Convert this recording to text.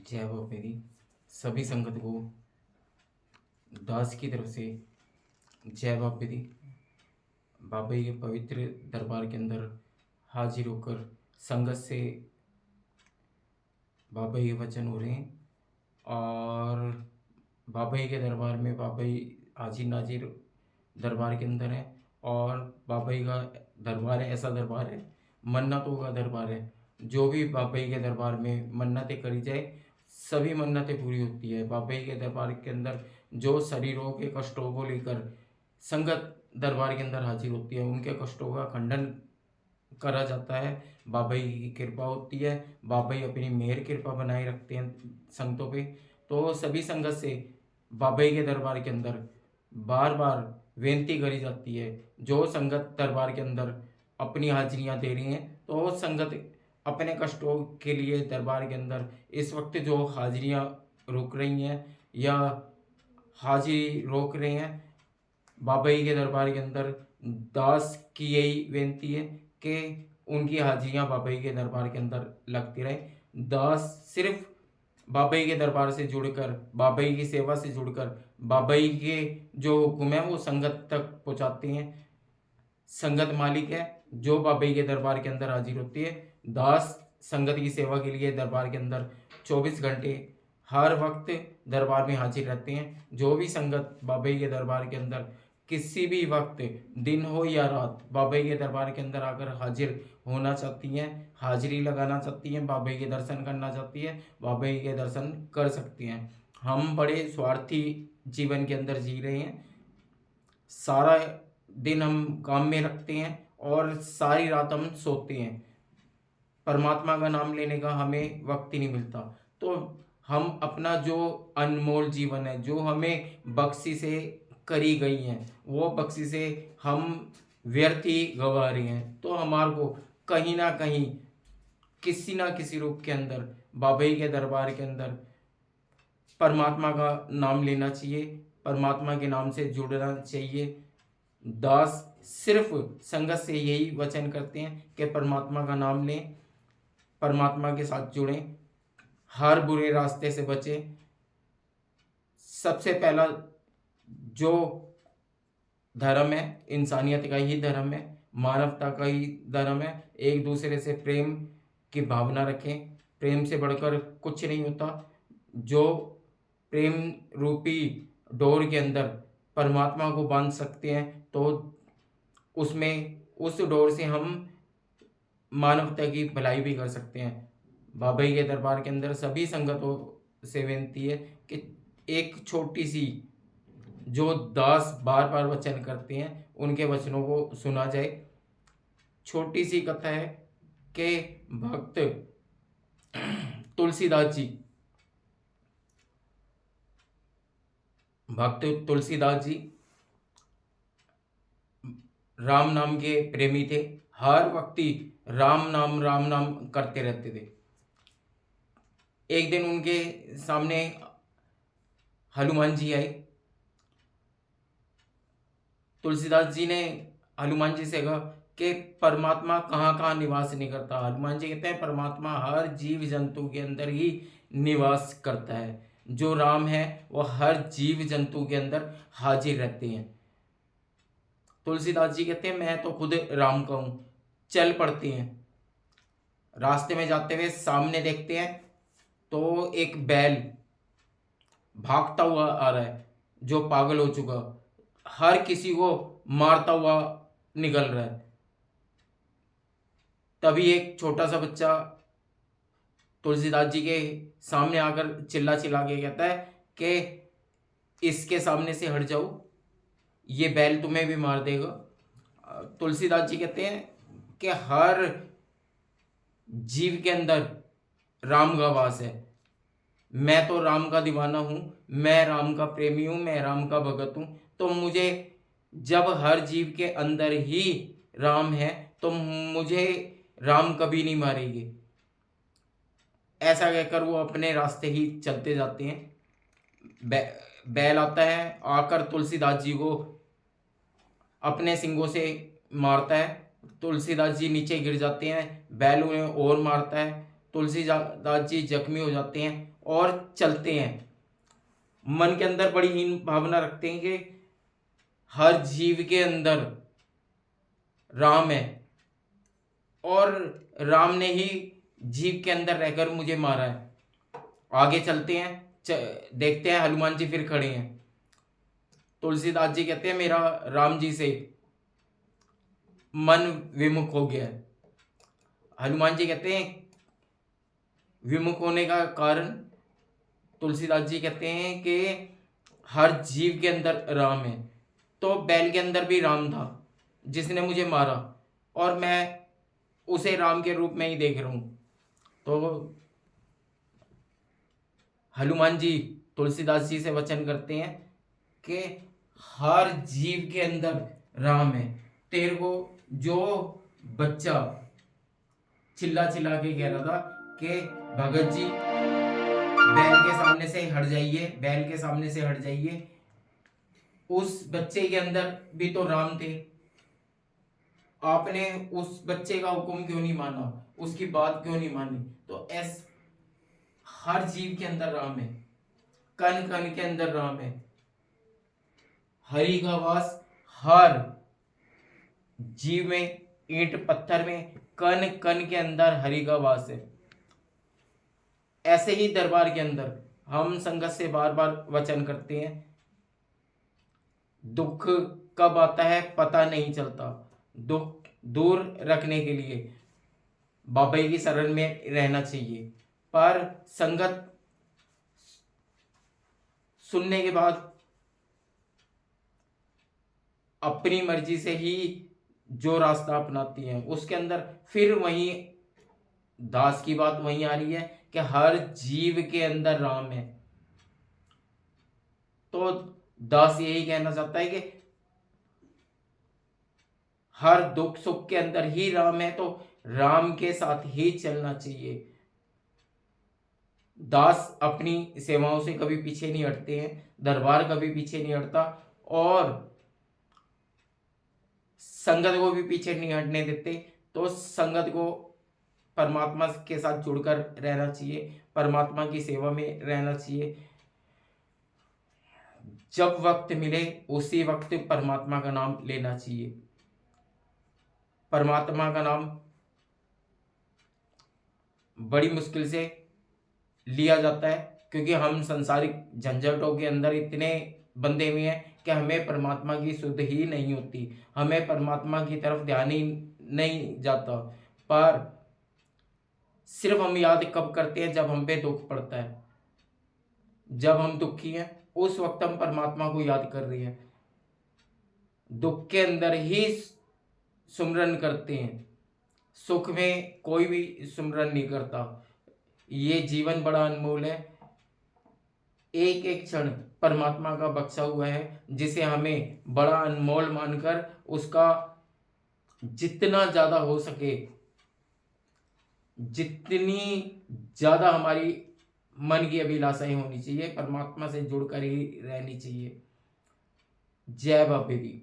जय बाबा मेरी सभी संगत को दास की तरफ से जय बाबा मेरी। बाबा जी के पवित्र दरबार के अंदर हाजिर होकर संगत से बाबा जी के वचन हो रहे हैं। और बाबा जी के दरबार में बाबा जी हाजिर नाजिर दरबार के अंदर है। और बाबा जी का दरबार है, ऐसा दरबार है, मन्नतों का दरबार है। जो भी बाबा जी के दरबार में मन्नतें करी जाए सभी मन्नतें पूरी होती है। बाबा जी के दरबार के अंदर जो शरीरों के कष्टों को लेकर संगत दरबार के अंदर हाजिर होती है उनके कष्टों का खंडन करा जाता है। बाबा जी की कृपा होती है, बाबा जी अपनी मेहर कृपा बनाए रखते हैं संगतों पे। तो सभी संगत से बाबा जी के दरबार के अंदर बार बार बेनती करी जाती है। जो संगत दरबार के अंदर अपनी हाजिरियां दे रही हैं तो वो संगत अपने कष्टों के लिए दरबार के अंदर इस वक्त जो हाजिरियां रोक रही हैं या हाजिरी रोक रहे हैं, बाबा जी के दरबार के अंदर दास की यही बेनती है कि उनकी हाजिरियां बाबा जी के दरबार के अंदर लगती रहे। दास सिर्फ बाबा जी के दरबार से जुड़कर, बाबा जी की सेवा से जुड़कर बाबा जी के जो हुक्म है वो संगत तक पहुंचाते हैं। संगत मालिक है जो बाबा जी के दरबार के अंदर हाजिर होती है। दास संगत की सेवा के लिए दरबार के अंदर 24 घंटे हर वक्त दरबार में हाजिर रहते हैं। जो भी संगत बाबा जी के दरबार के अंदर किसी भी वक्त, दिन हो या रात, बाबा जी के दरबार के अंदर आकर हाजिर होना चाहती हैं, हाजिरी लगाना चाहती हैं, बाबा जी के दर्शन करना चाहती है, बाबा जी के दर्शन कर सकती हैं। हम बड़े स्वार्थी जीवन के अंदर जी रहे हैं। सारा दिन हम काम में रखते हैं और सारी रात हम सोते हैं। परमात्मा का नाम लेने का हमें वक्त ही नहीं मिलता। तो हम अपना जो अनमोल जीवन है, जो हमें बख्शी से करी गई हैं, वो बख्शी से हम व्यर्थ ही गंवा रहे हैं। तो हमारे को कहीं ना कहीं किसी ना किसी रूप के अंदर बाबा जी के दरबार के अंदर परमात्मा का नाम लेना चाहिए, परमात्मा के नाम से जुड़ना चाहिए। दास सिर्फ संगत से यही वचन करते हैं कि परमात्मा का नाम लें, परमात्मा के साथ जुड़ें, हर बुरे रास्ते से बचें। सबसे पहला जो धर्म है इंसानियत का ही धर्म है, मानवता का ही धर्म है। एक दूसरे से प्रेम की भावना रखें, प्रेम से बढ़कर कुछ नहीं होता। जो प्रेम रूपी डोर के अंदर परमात्मा को बांध सकते हैं तो उसमें उस डोर से हम मानवता की भलाई भी कर सकते हैं। बाबा जी के दरबार के अंदर सभी संगतों से विनती है कि एक छोटी सी जो दास बार बार वचन करते हैं उनके वचनों को सुना जाए। छोटी सी कथा है कि भक्त तुलसीदास जी, भक्त तुलसीदास जी राम नाम के प्रेमी थे। हर वक्त ही राम नाम करते रहते थे। एक दिन उनके सामने हनुमान जी आए। तुलसीदास जी ने हनुमान जी से कहा कि परमात्मा कहाँ कहाँ निवास नहीं करता। हनुमान जी कहते हैं परमात्मा हर जीव जंतु के अंदर ही निवास करता है। जो राम है वो हर जीव जंतु के अंदर हाजिर रहते हैं। तुलसीदास जी कहते हैं मैं तो खुद राम का हूं। चल पड़ते हैं, रास्ते में जाते हुए सामने देखते हैं तो एक बैल भागता हुआ आ रहा है जो पागल हो चुका, हर किसी को मारता हुआ निकल रहा है। तभी एक छोटा सा बच्चा तुलसीदास जी के सामने आकर चिल्ला चिल्ला के कहता है कि इसके सामने से हट जाओ, ये बैल तुम्हें भी मार देगा। तुलसीदास जी कहते हैं कि हर जीव के अंदर राम का वास है। मैं तो राम का दीवाना हूं, मैं राम का प्रेमी हूं, मैं राम का भगत हूं। तो मुझे जब हर जीव के अंदर ही राम है तो मुझे राम कभी नहीं मारेगी। ऐसा कहकर वो अपने रास्ते ही चलते जाते हैं। बैल आता है, आकर तुलसीदास जी को अपने सिंगों से मारता है। तुलसीदास जी नीचे गिर जाते हैं, बैल उन्हें और मारता है। तुलसीदास जी जख्मी हो जाते हैं और चलते हैं। मन के अंदर बड़ी हीन भावना रखते हैं कि हर जीव के अंदर राम है और राम ने ही जीव के अंदर रहकर मुझे मारा है। आगे चलते हैं, देखते हैं हनुमान जी फिर खड़े हैं। तुलसीदास जी कहते हैं मेरा राम जी से मन विमुख हो गया है। हनुमान जी कहते हैं विमुख होने का कारण, तुलसीदास जी कहते हैं कि हर जीव के अंदर राम है। तो बैल के अंदर भी राम था जिसने मुझे मारा और मैं उसे राम के रूप में ही देख रहा हूं। तो हनुमान जी तुलसीदास जी से वचन करते हैं कि हर जीव के अंदर राम है। तेरे को जो बच्चा चिल्ला चिल्ला के कह रहा था कि भगत जी बैल के सामने से हट जाइए, बैल के सामने से हट जाइए, उस बच्चे के अंदर भी तो राम थे। आपने उस बच्चे का हुक्म क्यों नहीं माना, उसकी बात क्यों नहीं मानी? तो हर जीव के अंदर राम है, कण कण के अंदर राम है। हरि का वास हर जीव में, ईंट पत्थर में, कण कण के अंदर हरि का वास है। ऐसे ही दरबार के अंदर हम संगत से बार बार वचन करते हैं, दुख कब आता है पता नहीं चलता। दुख दूर रखने के लिए बाबा जी की शरण में रहना चाहिए, पर संगत सुनने के बाद अपनी मर्जी से ही जो रास्ता अपनाती हैं उसके अंदर फिर वही दास की बात वही आ रही है कि हर जीव के अंदर राम है। तो दास यही कहना चाहता है कि हर दुख सुख के अंदर ही राम है, तो राम के साथ ही चलना चाहिए। दास अपनी सेवाओं से कभी पीछे नहीं हटते हैं, दरबार कभी पीछे नहीं हटता और संगत को भी पीछे नहीं हटने देते। तो संगत को परमात्मा के साथ जुड़कर रहना चाहिए, परमात्मा की सेवा में रहना चाहिए। जब वक्त मिले उसी वक्त परमात्मा का नाम लेना चाहिए। परमात्मा का नाम बड़ी मुश्किल से लिया जाता है क्योंकि हम संसारिक झंझटों के अंदर इतने बंधे हुए हैं कि हमें परमात्मा की सुध ही नहीं होती, हमें परमात्मा की तरफ ध्यान ही नहीं जाता। पर सिर्फ हम याद कब करते हैं जब हम पे दुख पड़ता है, जब हम दुखी हैं उस वक्त हम परमात्मा को याद कर रहे हैं। दुख के अंदर ही सुमरन करते हैं, सुख में कोई भी सुमरन नहीं करता। ये जीवन बड़ा अनमोल है, एक एक क्षण परमात्मा का बख्शा हुआ है जिसे हमें बड़ा अनमोल मानकर उसका जितना ज्यादा हो सके, जितनी ज्यादा हमारी मन की अभिलाषाएं होनी चाहिए, परमात्मा से जुड़कर ही रहनी चाहिए। जय बाबे दी।